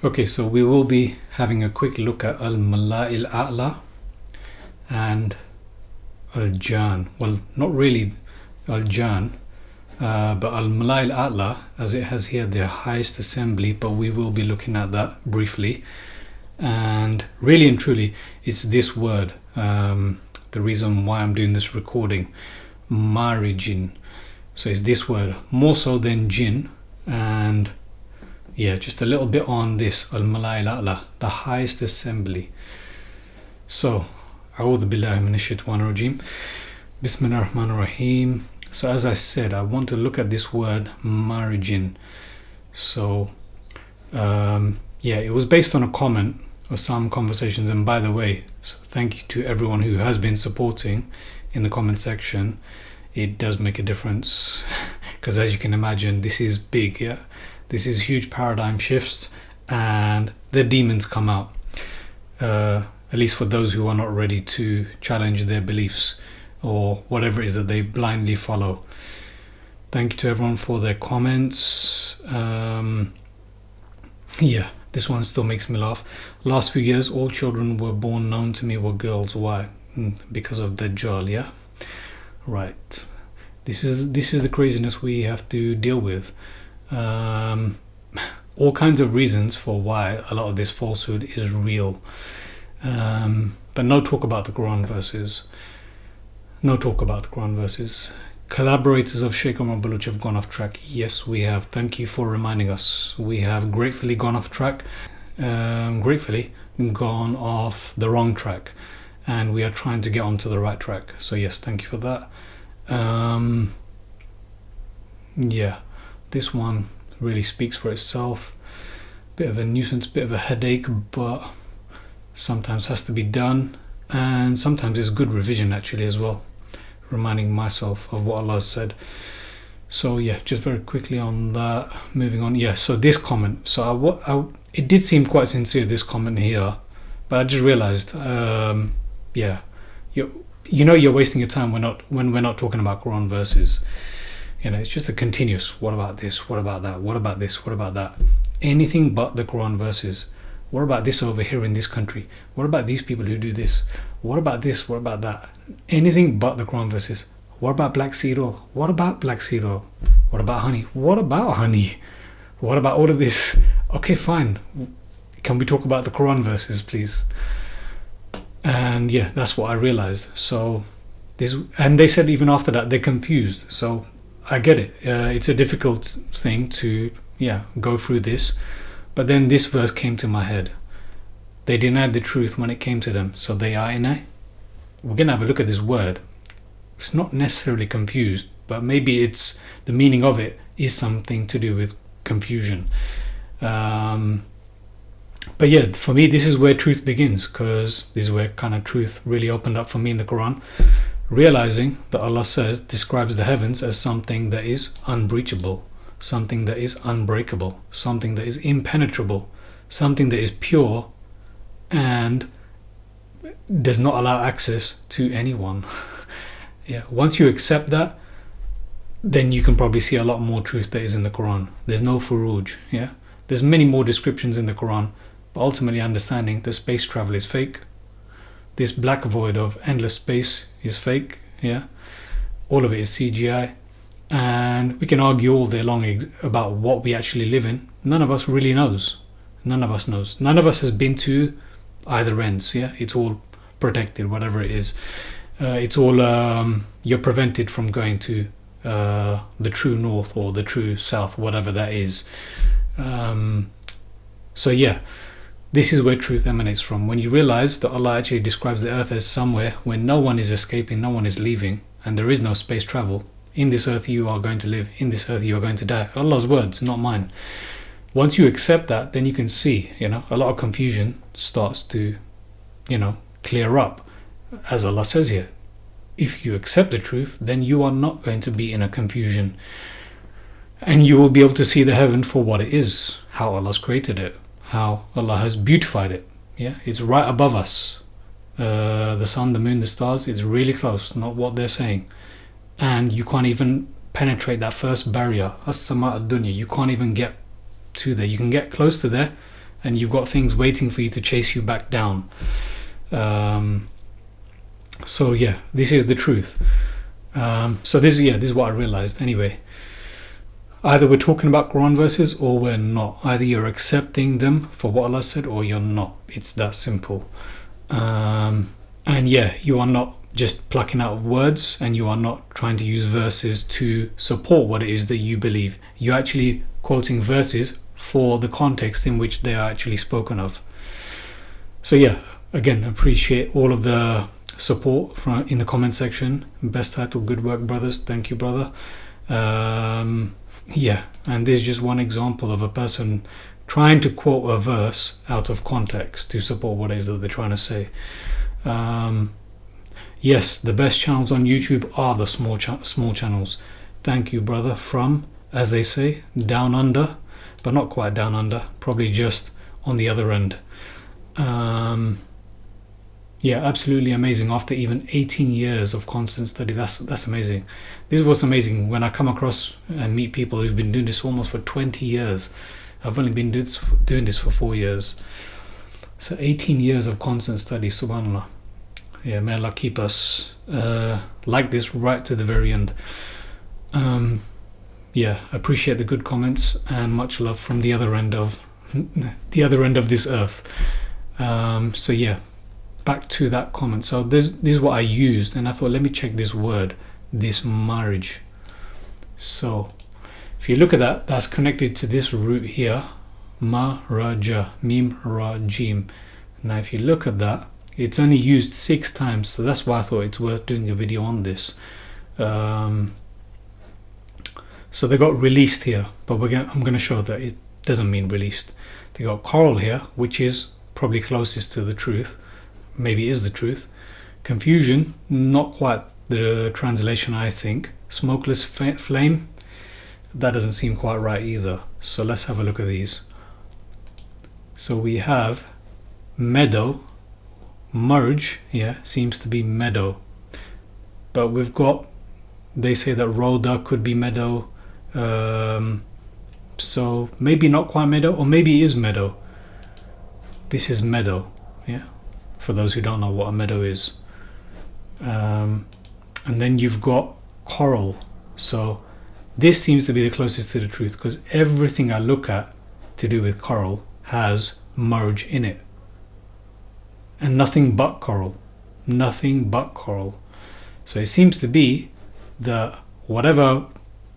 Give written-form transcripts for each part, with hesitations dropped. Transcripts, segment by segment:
Okay, so we will be having a quick look at Al-Mala'il A'la and Al-Jan. Well, not really Al-Jan, but Al-Mala'il A'la, as it has here, the highest assembly, but we will be looking at that briefly. And really and truly, it's this word, the reason why I'm doing this recording, Jinn. So it's this word, more so than Jinn, and yeah, just a little bit on this, Al-Mala'il A'la, the highest assembly. So, A'udhu Billahi Minash Shaitanir Rajeem. Bismillahir Rahmanir Rahim. So as I said, I want to look at this word, Jinn. So, yeah, it was based on a comment or some conversations. And by the way, so thank you to everyone who has been supporting in the comment section. It does make a difference because, as you can imagine, this is big, yeah. This is huge paradigm shifts, and the demons come out, at least for those who are not ready to challenge their beliefs or whatever it is that they blindly follow. Thank you to everyone for their comments. Yeah, this one still makes me laugh. Last few years, all children were born known to me were girls. Why? Because of Dajjal, yeah? Right. This is the craziness we have to deal with. All kinds of reasons for why a lot of this falsehood is real, but no talk about the Quran verses. No talk about the Quran verses. Collaborators of Sheikh Omar Baluch have gone off track. Yes, we have. Thank you for reminding us. We have gratefully gone off track, gratefully gone off the wrong track, and we are trying to get onto the right track. So yes, thank you for that. Yeah, this one really speaks for itself. Bit of a nuisance, bit of a headache, but sometimes has to be done, and sometimes it's good revision actually as well, reminding myself of what Allah said. So yeah, just very quickly on that, moving on. Yeah, so this comment, so it did seem quite sincere, this comment here, but I just realized, yeah, you're wasting your time when we're not talking about Quran verses. You know, it's just a continuous, what about this, what about that, what about this, what about that, anything but the Quran verses. What about this over here in this country? What about these people who do this? What about this, what about that? Anything but the Quran verses. What about black seed oil? What about black seed oil? What about honey? What about honey? What about all of this? Okay, fine, can we talk about the Quran verses, please? And yeah, that's what I realized. So this, and they said even after that they're confused. So I get it. It's a difficult thing to go through this, but then this verse came to my head. They denied the truth when it came to them, so they are in a. We're gonna have a look at this word. It's not necessarily confused, but maybe it's the meaning of it is something to do with confusion. But yeah, for me, this is where truth begins, because this is where kind of truth really opened up for me in the Quran. Realizing that Allah describes the heavens as something that is unbreachable, something that is unbreakable, something that is impenetrable, something that is pure and does not allow access to anyone. Yeah, once you accept that, then you can probably see a lot more truth that is in the Quran. There's no furuj, yeah? There's many more descriptions in the Quran, but ultimately understanding that space travel is fake. This black void of endless space is fake, yeah? All of it is CGI. And we can argue all day long about what we actually live in. None of us really knows. None of us knows. None of us has been to either ends, yeah? It's all protected, whatever it is. It's all, you're prevented from going to the true north or the true south, whatever that is. So yeah, this is where truth emanates from. When you realize that Allah actually describes the earth as somewhere where no one is escaping, no one is leaving, and there is no space travel. In this earth you are going to live, in this earth you are going to die. Allah's words, not mine. Once you accept that, then you can see, a lot of confusion starts to, clear up. As Allah says here, if you accept the truth, then you are not going to be in a confusion. And you will be able to see the heaven for what it is, how Allah's created it, how Allah has beautified it. Yeah, it's right above us. The sun, the moon, the stars, it's really close, not what they're saying. And you can't even penetrate that first barrier, as-sama ad-dunya. You can't even get to there. You can get close to there, and you've got things waiting for you to chase you back down. So yeah, this is the truth. So this is what I realized anyway. Either we're talking about Quran verses or we're not. Either you're accepting them for what Allah said or you're not. It's that simple. And yeah, you are not just plucking out words, and you are not trying to use verses to support what it is that you believe. You're actually quoting verses for the context in which they are actually spoken of. So yeah, again, appreciate all of the support from in the comment section. Best title, good work, brothers. Thank you, brother. Yeah, and this is just one example of a person trying to quote a verse out of context to support what it is that they're trying to say. Yes, the best channels on YouTube are the small channels. Thank you, brother. From, as they say, down under, but not quite down under, probably just on the other end. Yeah, absolutely amazing. After even 18 years of constant study, that's amazing. This was amazing when I come across and meet people who've been doing this almost for 20 years. I've only been doing this for 4 years. So 18 years of constant study, subhanAllah. Yeah, may Allah keep us like this right to the very end. Yeah, appreciate the good comments and much love from the other end of this earth. So yeah, back to that comment. So this is what I used, and I thought, let me check this word, this marriage. So if you look at that, that's connected to this root here, ma-ra-ja, mim ra jim. Now if you look at that, it's only used 6 times, so that's why I thought it's worth doing a video on this. So they got released here, but I'm going to show that it doesn't mean released. They got coral here, which is probably closest to the truth, maybe is the truth. Confusion, not quite the translation, I think. Smokeless flame, that doesn't seem quite right either. So let's have a look at these. So we have meadow, merge, yeah, seems to be meadow. But we've got, they say that Rhoda could be meadow. So maybe not quite meadow, or maybe it is meadow. This is meadow, yeah, for those who don't know what a meadow is. And then you've got coral. So this seems to be the closest to the truth, because everything I look at to do with coral has merge in it, and nothing but coral, nothing but coral. So it seems to be that whatever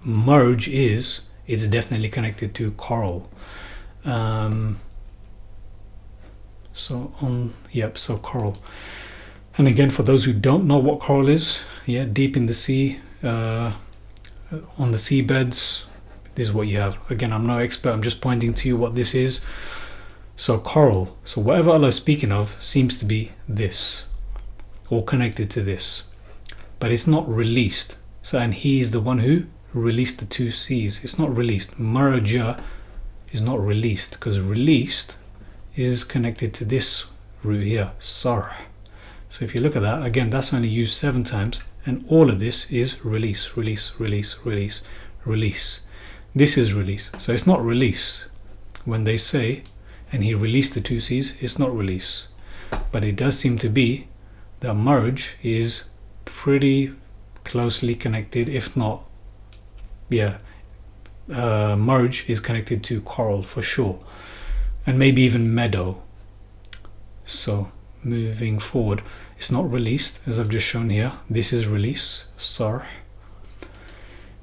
merge is, it's definitely connected to coral. So coral. And again, for those who don't know what coral is, yeah, deep in the sea, on the seabeds, this is what you have. Again, I'm no expert, I'm just pointing to you what this is. So coral, so whatever Allah is speaking of seems to be this, or connected to this, but it's not released. So, and he is the one who released the 2 seas. It's not released. Maraja is not released, because released is connected to this root here, sarh. So if you look at that, again, that's only used 7 times, and all of this is release, release, release, release, release. This is release. So it's not release. When they say, and he released the 2 seas, it's not release. But it does seem to be that merge is pretty closely connected, if not, yeah, merge is connected to coral for sure, and maybe even meadow. So moving forward, it's not released, as I've just shown here. This is release, sarh.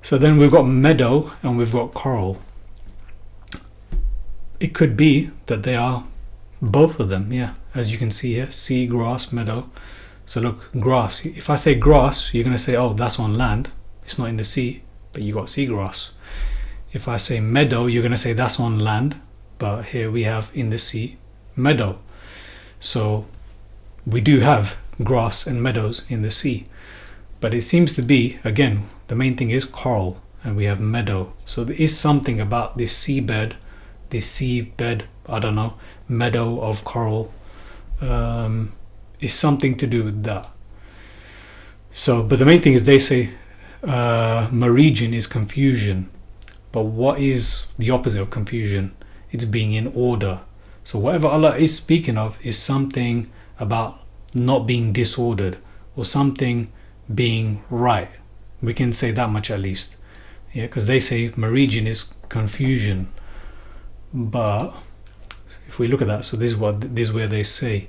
So then we've got meadow and we've got coral. It could be that they are both of them, yeah, as you can see here, sea, grass, meadow. So look, grass, if I say grass, you're going to say, oh, that's on land, it's not in the sea, but you got seagrass. If I say meadow, you're going to say that's on land, but here we have in the sea, meadow. So we do have grass and meadows in the sea, but it seems to be, again, the main thing is coral, and we have meadow. So there is something about this seabed, I don't know, meadow of coral, is something to do with that. So, but the main thing is they say marigin is confusion. But what is the opposite of confusion? It's being in order. So whatever Allah is speaking of is something about not being disordered or something being right. We can say that much at least. Yeah, because they say Meridian is confusion. But if we look at that, so this is where they say,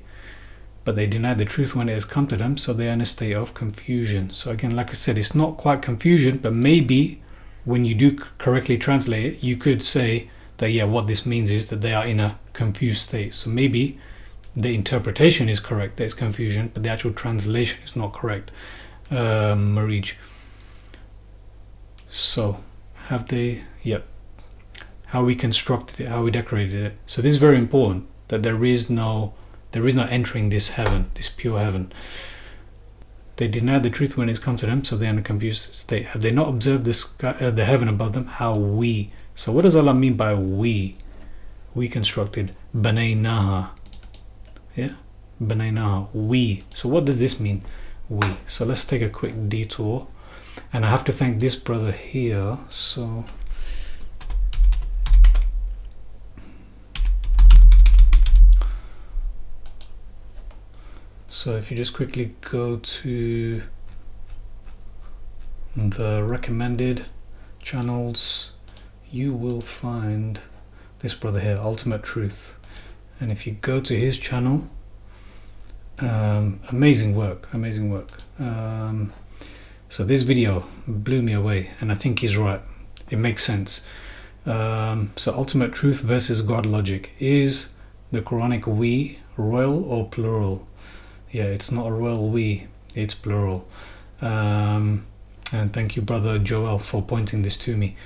but they deny the truth when it has come to them, so they are in a state of confusion. So again, like I said, it's not quite confusion, but maybe when you do correctly translate it, you could say that, yeah, what this means is that they are in a confused state. So maybe the interpretation is correct, there's confusion, but the actual translation is not correct. Marij. So have they, yep, how we constructed it, how we decorated it. So this is very important, that there is no entering this heaven, this pure heaven. They deny the truth when it's come to them, so they're in a confused state. Have they not observed the sky, the heaven above them? How we. So what does Allah mean by we? We constructed Banaynaha. Yeah, Banaynaha. We. So what does this mean? We. So let's take a quick detour, and I have to thank this brother here. So if you just quickly go to the recommended channels, you will find this brother here, Ultimate Truth. And if you go to his channel, amazing work. So this video blew me away, and I think he's right. It makes sense. So Ultimate Truth versus God Logic. Is the Quranic we royal or plural? Yeah, it's not a royal we, it's plural. And thank you, brother Joel, for pointing this to me.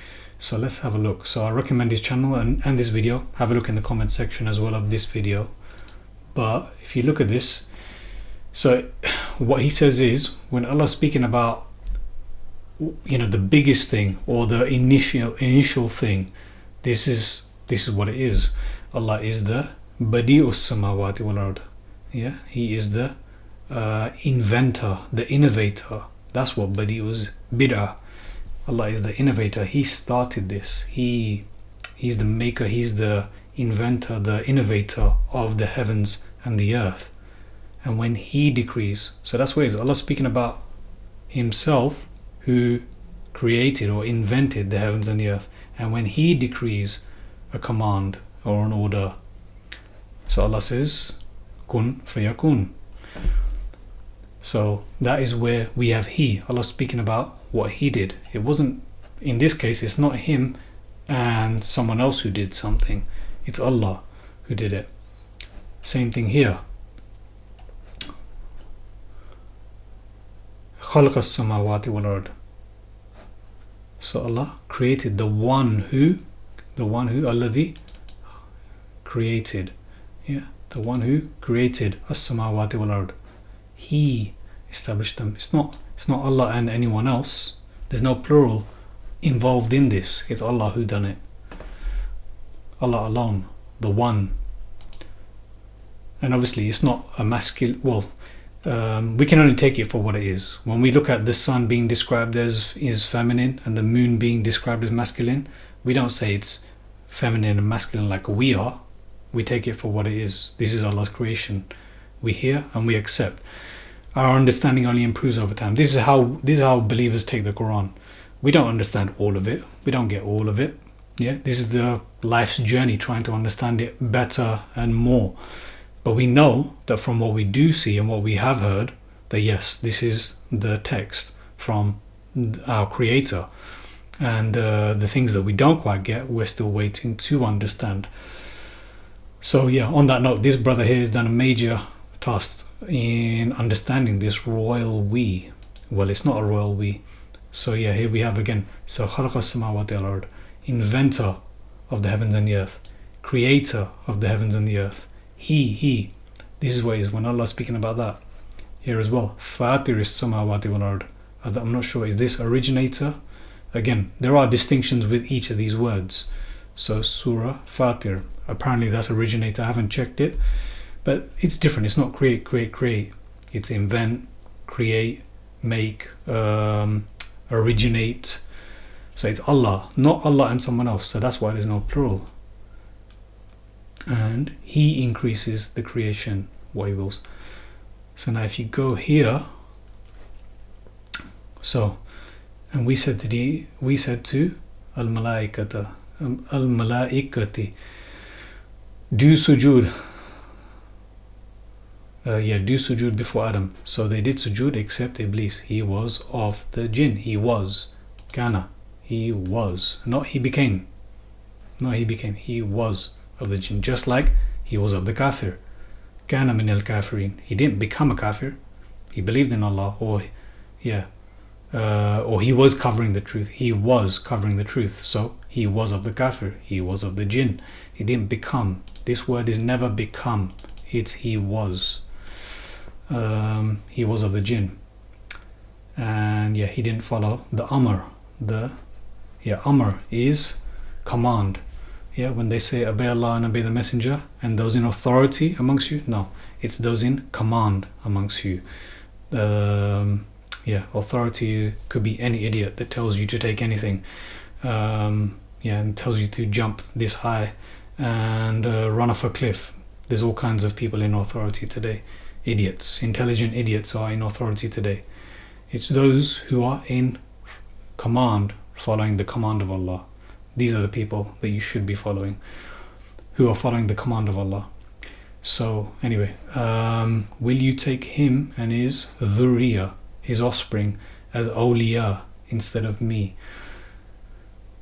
So let's have a look. So I recommend his channel and this video. Have a look in the comment section as well of this video. But if you look at this, so what he says is, when Allah's speaking about, you know, the biggest thing or the initial thing, this is what it is. Allah is the Badi'us Samawati wal Ard. Yeah, he is the inventor, the innovator. That's what Badi was. Bid'ah. Allah is the innovator. He started this. He's the maker. He's the inventor, the innovator of the heavens and the earth. And when he decrees, so that's where Allah speaking about himself, who created or invented the heavens and the earth. And when he decrees a command or an order, so Allah says, kun fayakun. So that is where we have he. Allah speaking about what he did. It wasn't, in this case, it's not him and someone else who did something. It's Allah who did it. Same thing here. خلق السماوات والأرض. So Allah created the one who alladhi created. Yeah, the one who created as-samawati wal ard. He established them. It's not Allah and anyone else. There's no plural involved in this. It's Allah who done it. Allah alone, the one. And obviously it's not a masculine, well, we can only take it for what it is. When we look at the sun being described as is feminine and the moon being described as masculine, we don't say it's feminine and masculine like we are. We take it for what it is. This is Allah's creation. We hear and we accept. Our understanding only improves over time. This is how believers take the Quran. We don't understand all of it. We don't get all of it. Yeah, this is the life's journey, trying to understand it better and more. But we know that from what we do see and what we have heard, that yes, this is the text from our Creator. And the things that we don't quite get, we're still waiting to understand. So yeah, on that note, this brother here has done a major task in understanding this royal we. Well, it's not a royal we. So yeah, here we have again. So خلق السماوات والأرض, inventor of the heavens and the earth, creator of the heavens and the earth. He. This is what is when Allah is speaking about that here as well. Fatir السماوات والأرض. I'm not sure, is this originator? Again, there are distinctions with each of these words. So Surah Fatir, apparently that's originator. I haven't checked it, but it's different. It's not create. It's invent, create, make, originate. So it's Allah, not Allah and someone else. So that's why there's no plural. and He increases the creation what He wills. So now if you go here, so, and we said to al-malaikati, do sujood. Do sujood before Adam. So they did sujood except Iblis. He was of the Jinn. He was. Kana. He was. Not he became. Not he became. He was of the Jinn. Just like he was of the Kafir. Kana min al-kafirin. He didn't become a Kafir. He believed in Allah. Or he was covering the truth. He was covering the truth. So he was of the Kafir. He was of the Jinn. He didn't become. This word is never become. It's he was. He was of the Jinn. And he didn't follow the Amr. Amr is command. When they say obey Allah and obey the Messenger, and those in authority amongst you, no, it's those in command amongst you. Authority could be any idiot that tells you to take anything, and tells you to jump this high and run off a cliff. There's all kinds of people in authority today. Idiots, intelligent idiots are in authority today. It's those who are in command, following the command of Allah. These are the people that you should be following, who are following the command of Allah. So anyway, will you take him and his dhurriya, his offspring, as awliya instead of me?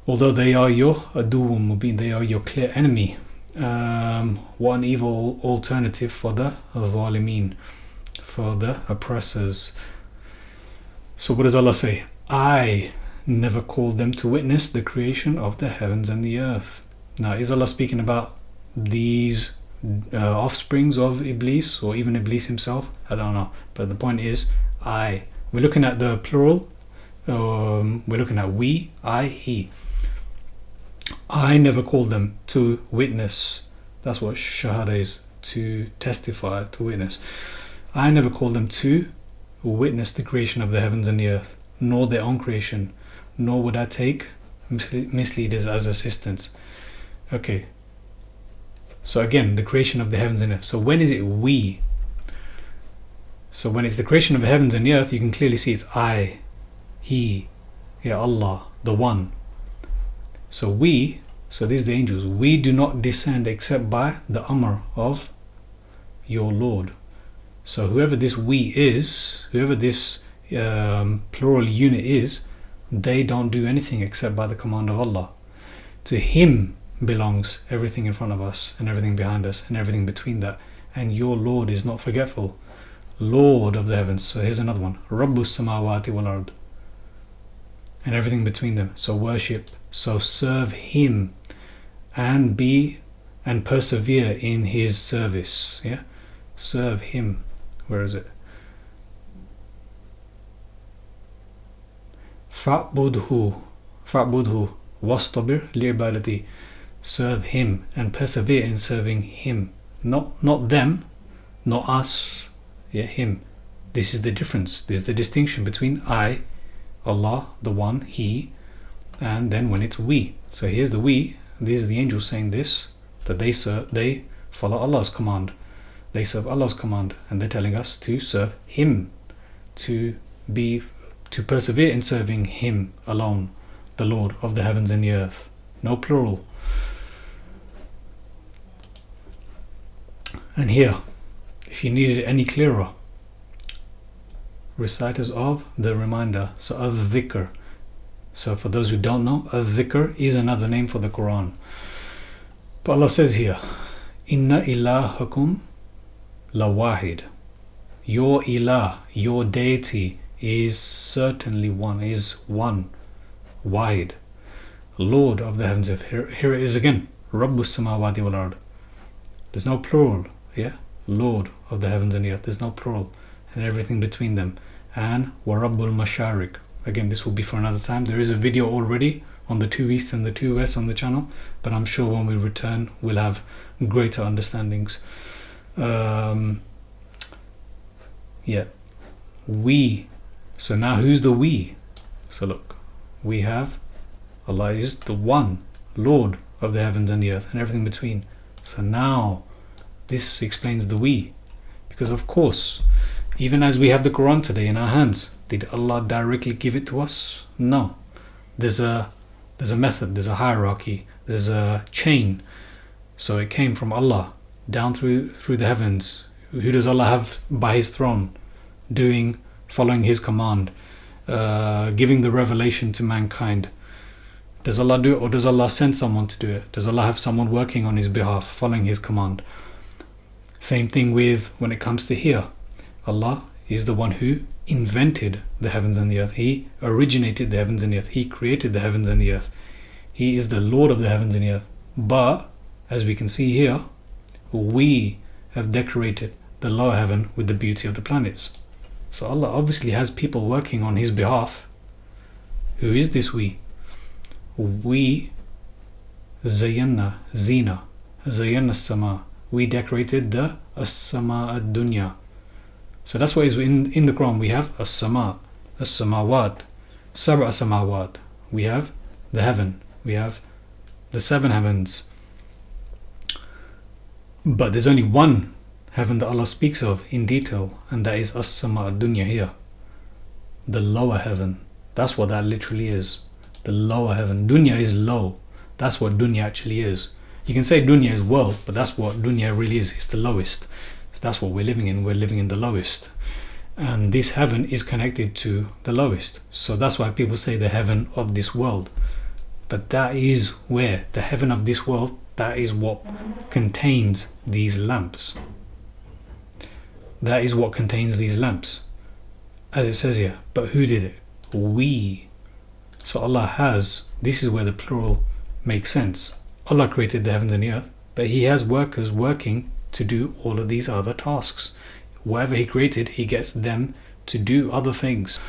Although they are your aduwwun mubin, they are your clear enemy. What an evil alternative for the zalimeen, for the oppressors. So what does Allah say? I never called them to witness the creation of the heavens and the earth. Now, is Allah speaking about these offsprings of Iblis, or even Iblis himself? I don't know. But the point is, I. We're looking at the plural. We're looking at we, I, he. I never called them to witness. That's what shahada is, to testify, to witness. I never called them to witness the creation of the heavens and the earth, nor their own creation, nor would I take misleaders as assistants. Okay. So again, the creation of the heavens and earth. So when is it we? So when it's the creation of the heavens and the earth, you can clearly see it's I, He, Allah, the One. So we, so these are the angels, we do not descend except by the Amr of your Lord. So whoever this we is, whoever this plural unit is, they don't do anything except by the command of Allah. To Him belongs everything in front of us and everything behind us and everything between that. And your Lord is not forgetful. Lord of the heavens. So here's another one. Rabbus samawati wal ard. And everything between them. So worship. So serve Him and persevere in His service. Serve Him. Where is it? Fa'budhu wastabir li'ibadati. Serve Him and persevere in serving Him. Not them, not us. Him. This is the difference. This is the distinction between I, Allah, the One, He, and then when it's we. So here's the we. These are the angels saying this, that they follow Allah's command. They serve Allah's command, and they're telling us to serve Him, to persevere in serving Him alone, the Lord of the heavens and the earth. No plural. And here, if you need it any clearer, reciters of the reminder. So al-dhikr. So for those who don't know, al-dhikr is another name for the Quran. But Allah says here, Inna ilahakum lawahid. Your ilah, your deity is certainly one, is one, wahid. Lord of the heavens. Here it is again. Rabbus samawati wal ard. There's no plural. Lord of the heavens and the earth. There's no plural. And everything between them. And warabbul masharik. Again, this will be for another time. There is a video already on the 2 East and the 2 West on the channel, but I'm sure when we return we'll have greater understandings. We. So now who's the we? So look, we have Allah is the one, Lord of the heavens and the earth and everything between. So now this explains the we, because of course, even as we have the Quran today in our hands, did Allah directly give it to us? No. There's a method, there's a hierarchy, there's a chain. So it came from Allah down through the heavens. Who does Allah have by His throne, following His command, giving the revelation to mankind? Does Allah do it, or does Allah send someone to do it? Does Allah have someone working on His behalf, following His command? Same thing with when it comes to here. Allah is the one who invented the heavens and the earth. He originated the heavens and the earth. He created the heavens and the earth. He is the Lord of the heavens and the earth. But as we can see here, we have decorated the lower heaven with the beauty of the planets. So Allah obviously has people working on His behalf. Who is this we? We Zayyana, Zina, Zayyana Sama. We decorated the As-Sama Ad-Dunya. So that's what is in the Quran. We have As-Sama, As-Samawat, Sab'a Samawat. We have the heaven. We have the 7 heavens. But there's only one heaven that Allah speaks of in detail, and that is As-Sama Ad-Dunya here. The lower heaven. That's what that literally is. The lower heaven. Dunya is low. That's what dunya actually is. You can say dunya is world, but that's what dunya really is. It's the lowest. So that's what we're living in. We're living in the lowest. And this heaven is connected to the lowest. So that's why people say the heaven of this world. But that is where the heaven of this world, that is what contains these lamps. That is what contains these lamps. As it says here, but who did it? We. So Allah has, this is where the plural makes sense. Allah created the heavens and the earth, but He has workers working to do all of these other tasks. Whatever He created, He gets them to do other things.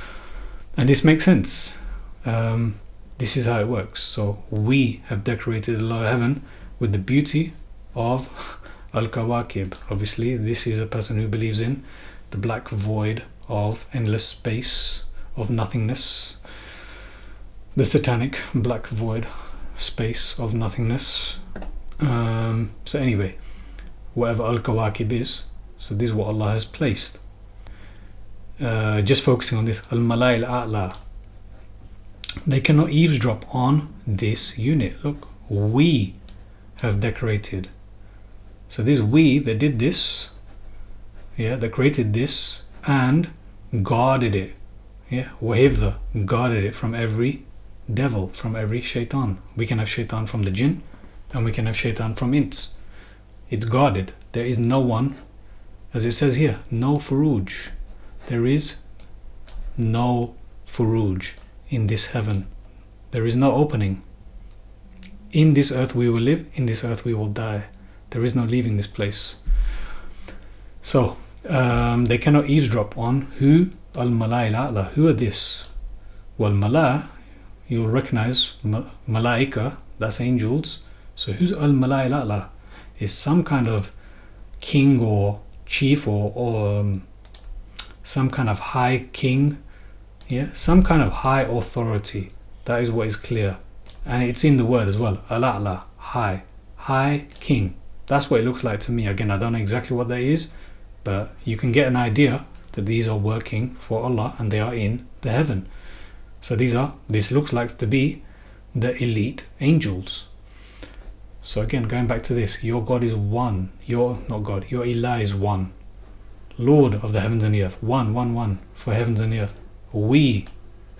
And this makes sense. This is how it works. So we have decorated the lower heaven with the beauty of Al-Kawakib. Obviously, this is a person who believes in the black void of endless space, of nothingness. The satanic black void space of nothingness. So anyway, whatever Al-Kawakib is, so this is what Allah has placed. Just focusing on this, Al-Malai Al-A'la. They cannot eavesdrop on this unit. Look, we have decorated. So this we that did this, that created this and guarded it. Wahivda, guarded it from every devil, from every shaitan. We can have shaitan from the Jinn, and we can have shaitan from ints. It's guarded. There is no one, as it says here, no furuj. There is no furuj in this heaven. There is no opening. In this earth we will live, in this earth we will die. There is no leaving this place. So they cannot eavesdrop on who? Al-Malai Al-A'la. Who are this? Well, Mala, you'll recognize Malaika, that's angels. So who's Al-Malai Al-A'la? Is some kind of king or chief or some kind of high king, some kind of high authority. That is what is clear, and it's in the word as well. Al-A'la, high king. That's what it looks like to me. Again, I don't know exactly what that is, but you can get an idea that these are working for Allah and they are in the heaven. So this looks like to be the elite angels. So again, going back to this, your God is one. Your Ilah is one. Lord of the heavens and the earth. One for heavens and the earth. We.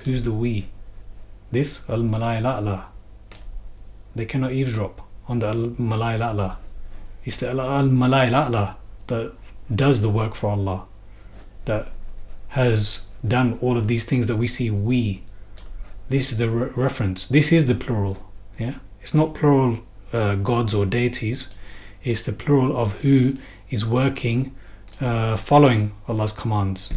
Who's the we? This Al-Malai Al-A'la. They cannot eavesdrop on the Al-Malai Al-A'la. It's the Al-Malai Al-A'la that does the work for Allah, that has done all of these things that we see. We. This is the reference. This is the plural. It's not plural gods or deities. It's the plural of who is working, following Allah's commands.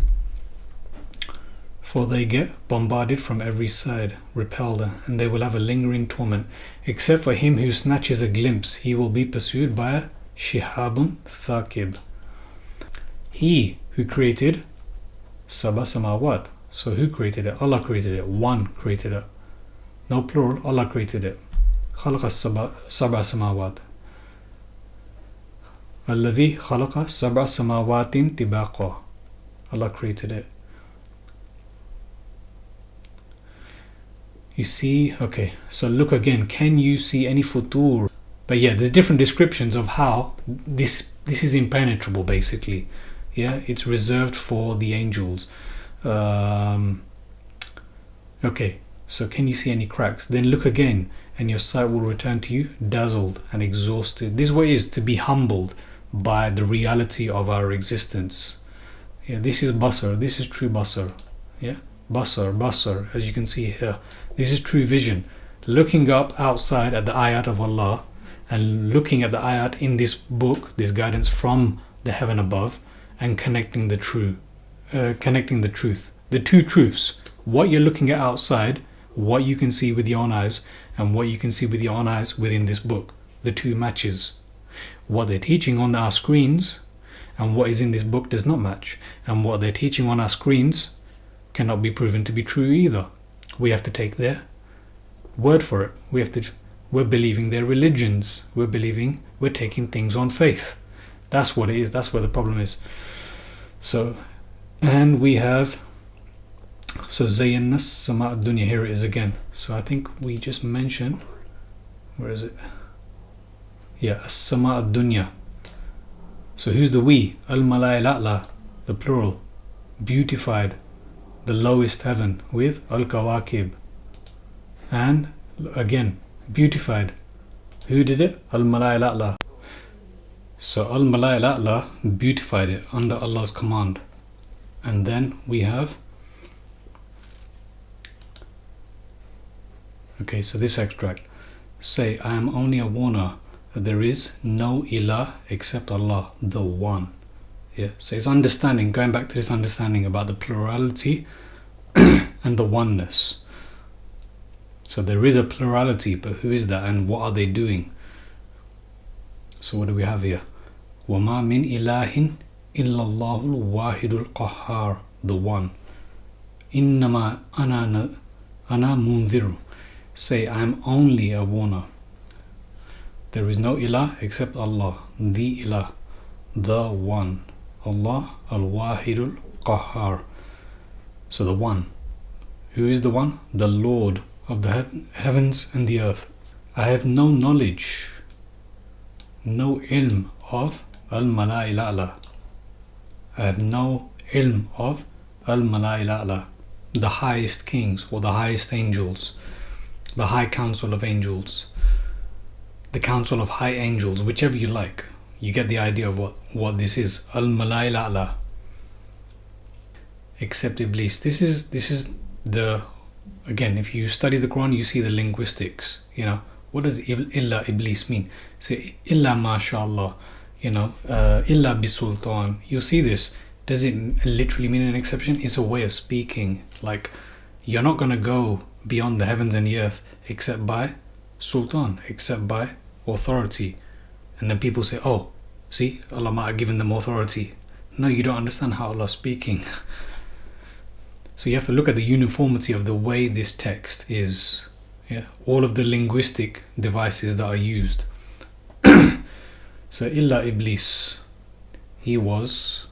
For they get bombarded from every side, repelled, and they will have a lingering torment. Except for him who snatches a glimpse, he will be pursued by a shihabun thaqib. He who created Sab'a Samawat. So who created it? Allah created it. One created it. No plural, Allah created it. Khalaqa Sab'a Samawat. الذي خلق سبع سماوات طباقا. Allah created it. You see, okay, so look again. Can you see any futur? But yeah, there's different descriptions of how this is impenetrable, basically. Yeah, it's reserved for the angels. Okay, so can you see any cracks? Then look again, and your sight will return to you dazzled and exhausted. This way is to be humbled by the reality of our existence. Yeah, this is basar. This is true basar. Yeah, basar, as you can see here. This is true vision. Looking up outside at the ayat of Allah and looking at the ayat in this book, this guidance from the heaven above, and connecting the truth. The two truths. What you're looking at outside, what you can see with your own eyes, and what you can see with your own eyes within this book. The two matches. What they're teaching on our screens and what is in this book does not match. And what they're teaching on our screens cannot be proven to be true either. We have to take their word for it. We're believing their religions. We're taking things on faith. That's what it is. That's where the problem is. So, and we have, so Zayyana Sama Dunya, here it is again. So I think we just mentioned, where is it? Yeah, Sama Dunya. So who's the we? Al-Mala'il A'la, the plural, beautified, the lowest heaven, with Al-Kawakib. And again, beautified. Who did it? Al-Mala'il A'la. So Al-Mala'il A'la beautified it under Allah's command. And then we have, okay, so this extract. Say, I am only a warner that there is no ilah except Allah, the one. Yeah, so it's understanding, going back to this understanding about the plurality and the oneness. So there is a plurality, but who is that and what are they doing? So what do we have here? وَمَا مِنْ إِلَهٍ إِلَّا اللَّهُ الْوَاحِدُ الْقَهَّارُ, the one. إِنَّمَا أَنَا مُنذِرُ. Say, I am only a warner. There is no ilah except Allah, the ilah, the one. Allah al-Wahidul Qahhar. So the one. Who is the one? The Lord of the heavens and the earth. I have no knowledge, no ilm of al-Mala'il A'la. I have no ilm of al-Mala'il A'la, the highest kings or the highest angels, the high council of angels, the council of high angels, whichever you like. You get the idea of what this is. Al-Mala'il A'la. Except Iblis. This is the, again, if you study the Quran, you see the linguistics. You know, what does illa Iblis mean? Say illa mashallah, you know, illa bisultan. You see this. Does it literally mean an exception? It's a way of speaking. Like, you're not going to go beyond the heavens and the earth except by sultan, except by authority. And then people say, oh, see, Allah might have given them authority. No, you don't understand how Allah's speaking. So you have to look at the uniformity of the way this text is. Yeah, all of the linguistic devices that are used. So illa Iblis, he was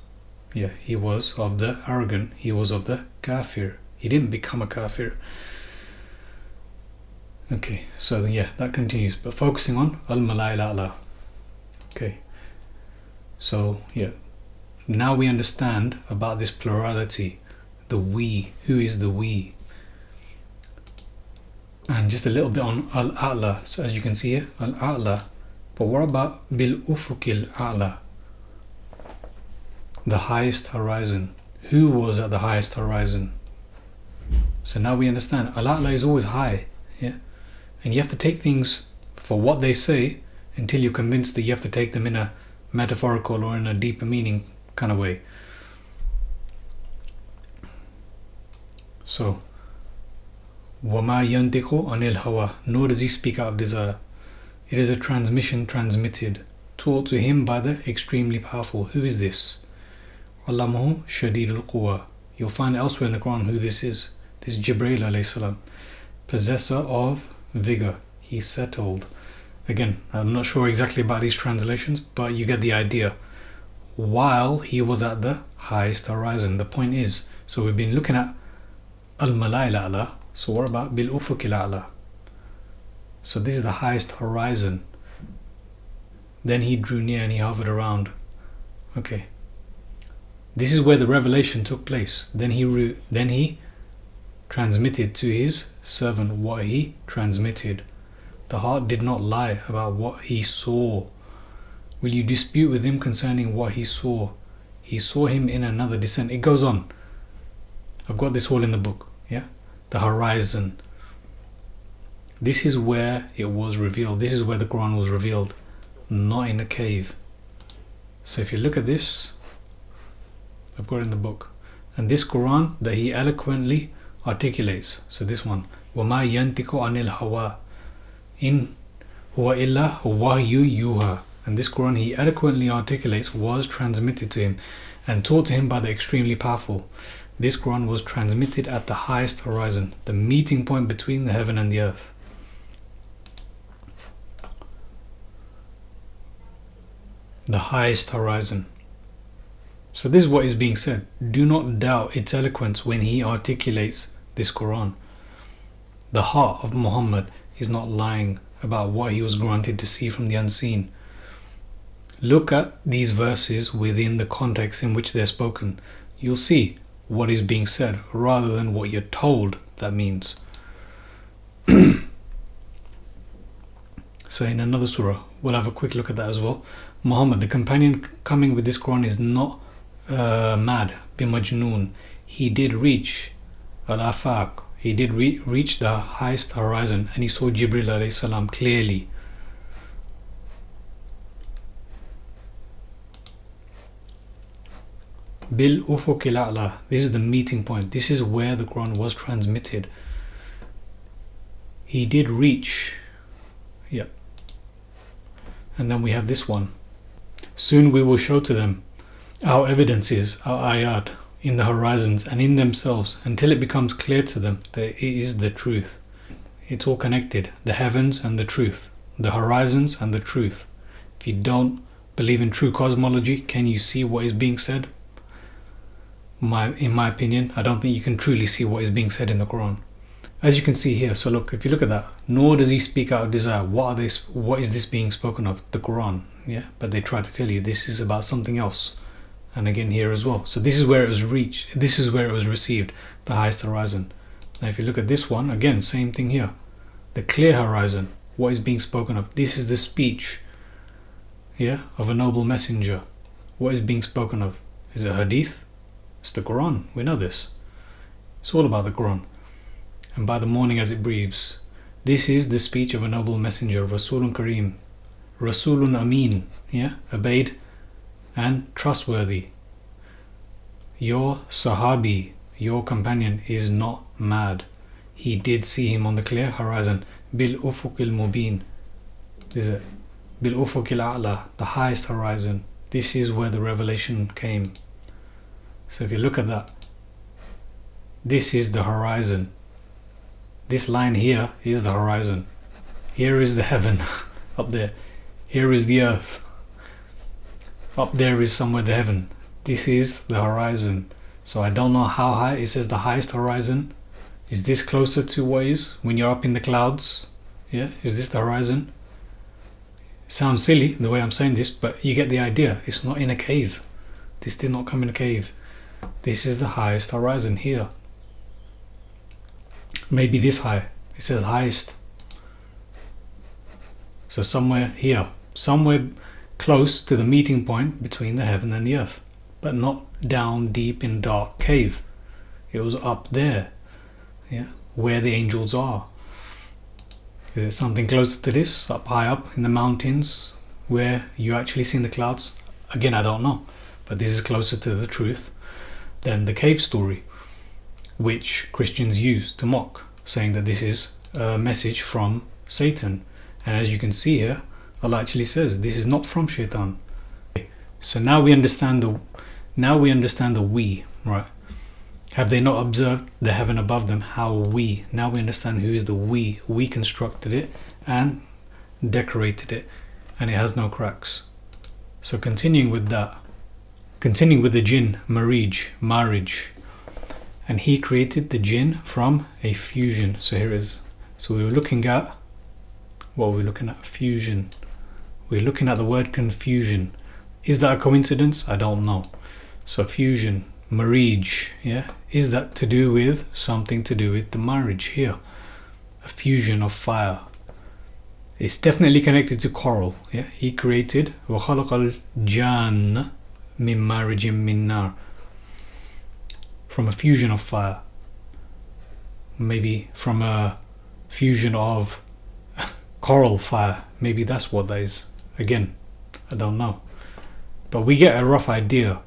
of the arrogant, he was of the kafir. He didn't become a kafir. Okay, so yeah, that continues, but focusing on al-Mala'il A'la. Okay, so yeah, now we understand about this plurality, the we. Who is the we? And just a little bit on Al-A'la. So as you can see here, Al-A'la. But what about Bil Ufukil A'la? The highest horizon. Who was at the highest horizon? So now we understand Al-A'la is always high. Yeah, and you have to take things for what they say until you're convinced that you have to take them in a metaphorical or in a deeper meaning kind of way. So, وَمَا يَنْتِقُ عَنِ الْهَوَى, nor does he speak out of desire. It is a transmission transmitted, taught to him by the extremely powerful. Who is this? Allamahu Shadidul Quwa. You'll find elsewhere in the Quran who this is. This is Jibreel alayhi salam, possessor of vigor. He settled. Again, I'm not sure exactly about these translations, but you get the idea. While he was at the highest horizon. The point is, so we've been looking at al-mala'il a'la. So what about bil ufuqil a'la? So this is the highest horizon. Then he drew near and he hovered around. Okay. This is where the revelation took place. Then he transmitted to his servant what he transmitted. The heart did not lie about what he saw. Will you dispute with him concerning what he saw? He saw him in another descent. It goes on. I've got this all in the book. Yeah, the horizon. This is where it was revealed. This is where the Quran was revealed, not in a cave. So if you look at this, I've got it in the book. And this Quran that he eloquently articulates. So this one, وَمَا يَنْتِقُ عَنِ الْهَوَىٰ إِنْ هُوَ إِلَّا وَحْيٌ يُوحَىٰ. And this Quran he eloquently articulates was transmitted to him and taught to him by the extremely powerful. This Quran was transmitted at the highest horizon, the meeting point between the heaven and the earth. The highest horizon. So this is what is being said. Do not doubt its eloquence when he articulates this Quran. The heart of Muhammad is not lying about what he was granted to see from the unseen. Look at these verses within the context in which they're spoken. You'll see what is being said rather than what you're told that means. So in another surah, we'll have a quick look at that as well. Muhammad, the companion coming with this Quran, is not mad, bimajnoon. He did reach al-afaq. He did reach the highest horizon, and he saw Jibril alayhi salam clearly. Bil ufuqil a'la. This is the meeting point. This is where the Quran was transmitted. He did reach. Yep. And then we have this one. Soon we will show to them our evidences, our ayat, in the horizons and in themselves, until it becomes clear to them that it is the truth. It's all connected. The heavens and the truth. The horizons and the truth. If you don't believe in true cosmology, can you see what is being said? In my opinion, I don't think you can truly see what is being said in the Quran. As you can see here, so look, if you look at that, nor does he speak out of desire. What is this being spoken of? The Quran, yeah? But they try to tell you this is about something else. And again here as well. So this is where it was reached. This is where it was received, the highest horizon. Now if you look at this one, again, same thing here. The clear horizon, what is being spoken of? This is the speech, yeah, of a noble messenger. What is being spoken of? Is it hadith? It's the Quran, we know this. It's all about the Quran. And by the morning as it breathes, this is the speech of a noble messenger, Rasulun Kareem, Rasulun Amin, yeah, obeyed and trustworthy. Your Sahabi, your companion, is not mad. He did see him on the clear horizon. Bil ufuqil mubin. This is it. Bil ufuqil a'la, the highest horizon. This is where the revelation came. So if you look at that, this is the horizon. This line here is the horizon. Here is the heaven, up there. Here is the earth. Up there is somewhere the heaven. This is the horizon. So I don't know how high. It says the highest horizon. Is this closer to what is when you're up in the clouds? Yeah, is this the horizon? Sounds silly the way I'm saying this, but you get the idea. It's not in a cave. This did not come in a cave. This is the highest horizon here. Maybe this high. It says highest. So somewhere here. Somewhere close to the meeting point between the heaven and the earth. But not down deep in dark cave. It was up there. Yeah, where the angels are. Is it something closer to this? Up high up in the mountains where you actually see the clouds? Again, I don't know. But this is closer to the truth than the cave story, which Christians use to mock, saying that this is a message from Satan. And as you can see here, Allah actually says this is not from Shaitan. So now we understand the we, right? Have they not observed the heaven above them? How we? Now we understand who is the we. We constructed it, and decorated it, and it has no cracks. So continuing with that, continuing with the Jinn, marriage, and he created the Jinn from a fusion. So here is, so we were looking at, what were we looking at? Fusion. We're looking at the word confusion. Is that a coincidence? I don't know. So fusion, marriage, yeah, is that to do with something to do with the marriage here? A fusion of fire. It's definitely connected to Coral. Yeah, he created وَخَلَقَ الْجَانَّ مِن مَارِجٍ مِن نَارٍ, from a fusion of fire. Maybe from a fusion of coral fire. Maybe that's what that is. Again, I don't know. But we get a rough idea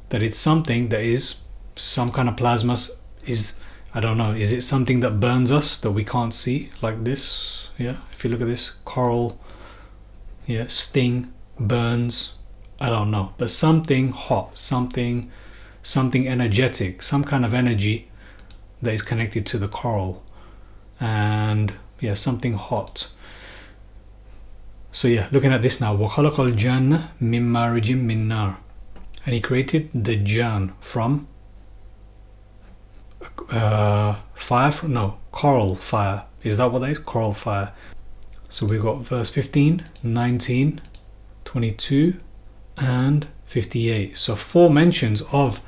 that it's something that is some kind of plasma. Is, I don't know, is it something that burns us that we can't see, like this? Yeah, if you look at this, coral, yeah, sting, burns, I don't know, but something hot, something energetic, some kind of energy that is connected to the coral, and yeah, something hot. So yeah, looking at this now, وَخَلَقَ الْجَانَّ مِن مَارِجٍ مِن نَارٍ, and he created the Jinn from fire, coral fire. Is that what that is? Coral fire. So we've got verse 15, 19, 22 and 58. So 4 mentions of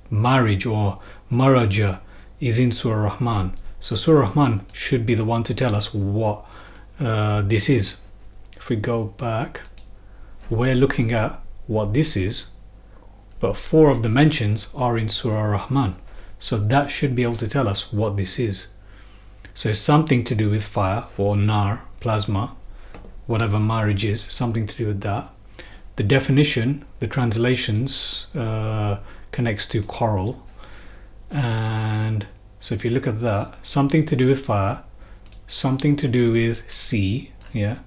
marriage or maraja is in Surah Ar-Rahman. So Surah Ar-Rahman should be the one to tell us what this is. If we go back, we're looking at what this is, but 4 of the mentions are in Surah Ar-Rahman. So that should be able to tell us what this is. So it's something to do with fire or nar, plasma, whatever marriage is, something to do with that. The definition, the translations connects to coral. And so if you look at that, something to do with fire, something to do with sea, yeah.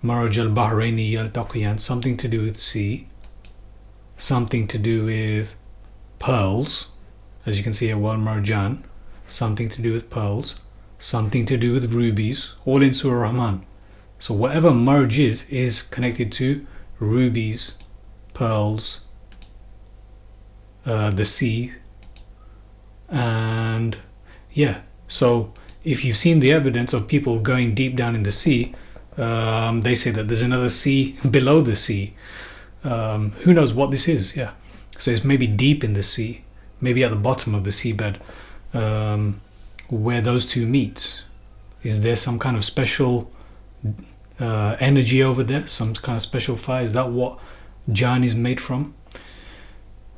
Maraj al-Bahraini yaltaqiyan, something to do with sea, something to do with pearls, as you can see here, wal marjan, something to do with pearls, something to do with rubies, all in Surah Rahman. So whatever marj is connected to rubies, pearls, the sea, and yeah. So if you've seen the evidence of people going deep down in the sea, they say that there's another sea below the sea. Who knows what this is? Yeah. So it's maybe deep in the sea, maybe at the bottom of the seabed, where those two meet. Is there some kind of special energy over there? Some kind of special fire? Is that what Jinn is made from?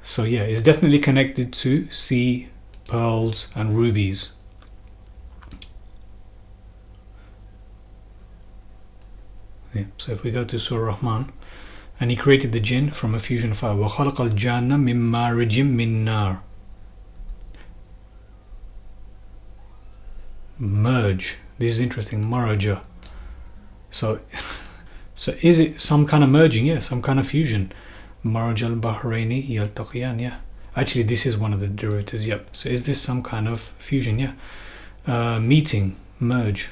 So yeah, it's definitely connected to sea, pearls and rubies. Yeah. So if we go to Surah Rahman, and he created the Jinn from a fusion of fire. وَخَلَقَ الْجَانَّ مِن مَارِجٍ مِن نَارٍ. Merge. This is interesting. Maraja. So is it some kind of merging? Yeah, some kind of fusion. Maraj al-Bahraini yaltaqiyan. Yeah. Actually, this is one of the derivatives. Yep. So is this some kind of fusion? Yeah. Meeting. Merge.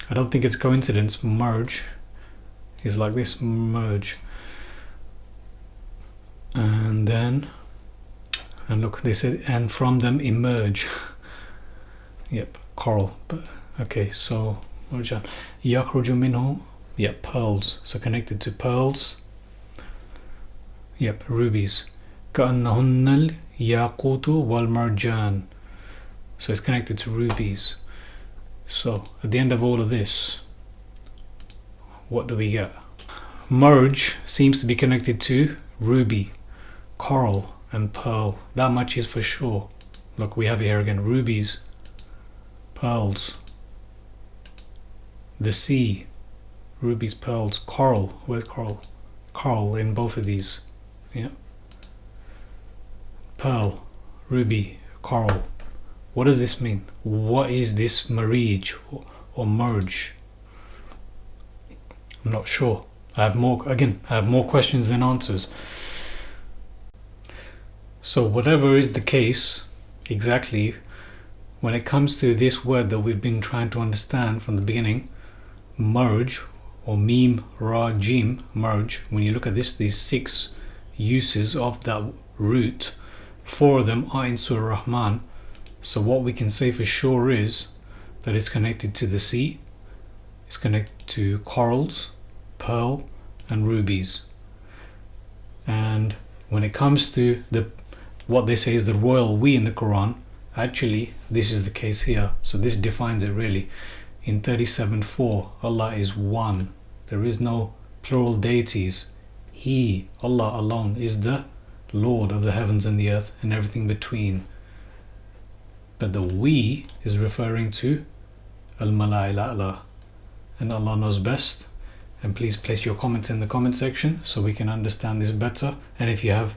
I don't think it's coincidence. Merge is like this. Merge. And then, and look, they said, and from them emerge. Yep, coral. But okay, so yakhruju minhu. Yep, pearls. So connected to pearls. Yep, rubies. كأنهن الياقوت والمرجان. So it's connected to rubies. So at the end of all of this, what do we get? Merge seems to be connected to ruby, coral and pearl. That much is for sure. Look, we have here again rubies, pearls, the sea, rubies, pearls, coral. Where's coral? Coral in both of these. Yeah. Pearl, ruby, coral. What does this mean? What is this marriage or merge? I'm not sure. I have more questions than answers. So whatever is the case, exactly when it comes to this word that we've been trying to understand from the beginning, merge, or meme, ra, jim, merge, when you look at this, these 6 uses of that root, 4 of them are in Surah Rahman. So what we can say for sure is that it's connected to the sea, it's connected to corals, pearl, and rubies. And when it comes to what they say is the royal we in the Quran, actually this is the case here. So this defines it really. In 37:4, Allah is one. There is no plural deities. He, Allah alone, is the Lord of the heavens and the earth and everything between. But the we is referring to Al-Mala'il A'la, and Allah knows best. And please place your comments in the comment section so we can understand this better. And if you have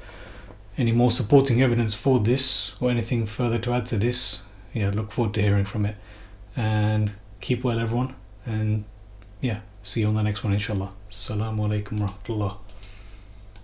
any more supporting evidence for this or anything further to add to this, yeah, look forward to hearing from it. And keep well, everyone, and yeah, see you on the next one, inshallah. Assalamu alaikum wa rahmatullah.